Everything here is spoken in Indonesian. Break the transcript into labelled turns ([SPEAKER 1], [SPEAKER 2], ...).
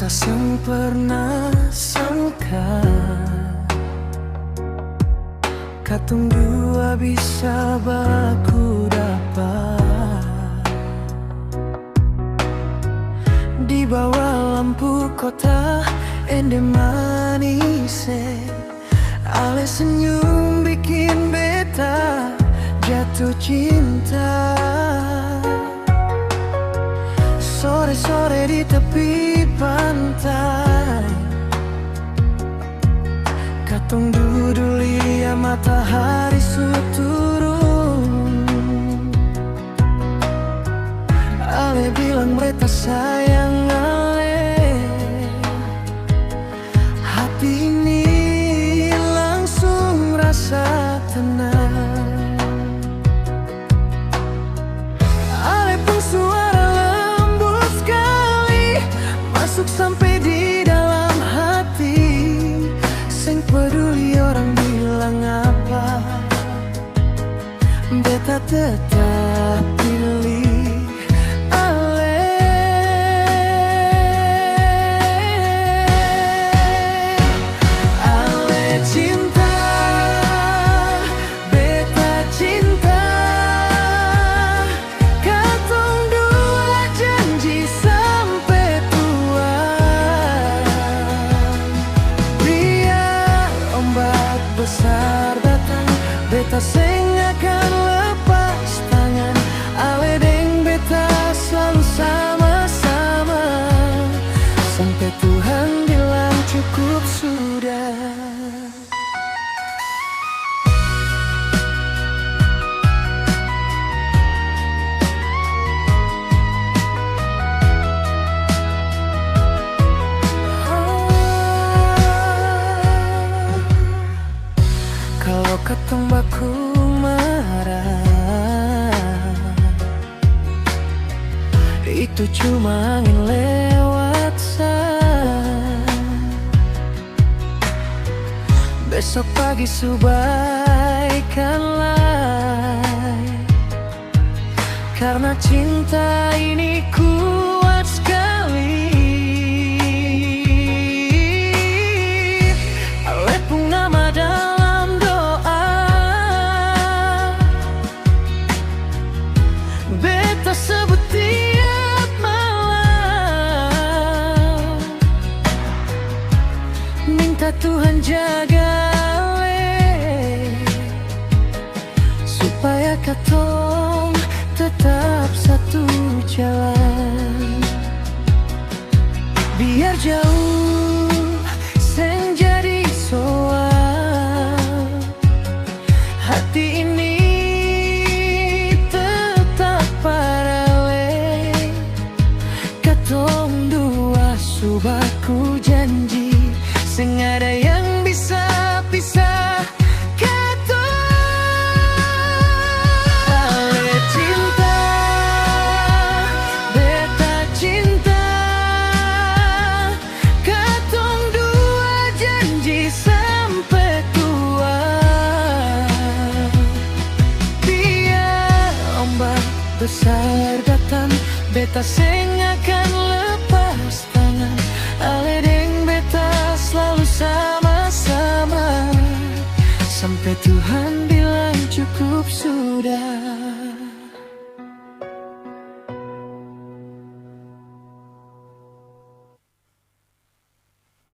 [SPEAKER 1] Beta seng pernah sangka katong dua bisa baku dapat di bawah lampu kota ende manis. Ale senyum bikin beta jatuh cinta. Sore-sore di tepi pantai, katong duduk liat matahari su turun. Ale bilang beta sayang ale, hati ini langsung rasa tenang. Ale pun suara lembut sekali masuk sampai di dalam hati. Seng peduli orang bilang apa, beta tetap pilih ale. Ale cinta, beta cinta. Katong dua janji sampai tua. Biar ombak besar datang, beta seng akan lepas tangan. Ale deng beta selalu sama-sama sampai Tuhan bilang cukup sudah. Kalau katong baku marah, itu cuma angin lewat sah. Besok pagi subaikanlah, karena cinta ini kuat sekali. Ale pun nama dalam doa, beta sebut tiap malam. Minta Tuhan jaga ale, supaya katong tetap satu jalan. Biar jauh seng jadi soal, hati ini tetap parale. Katong dua subaku janji, seng ada yang bisa pisah katong. Ale cinta, beta cinta. Katong dua janji sampai tua. Biar ombak besar datang, beta seng akan lepas tangan. Ale deng beta selalu sama-sama sampai Tuhan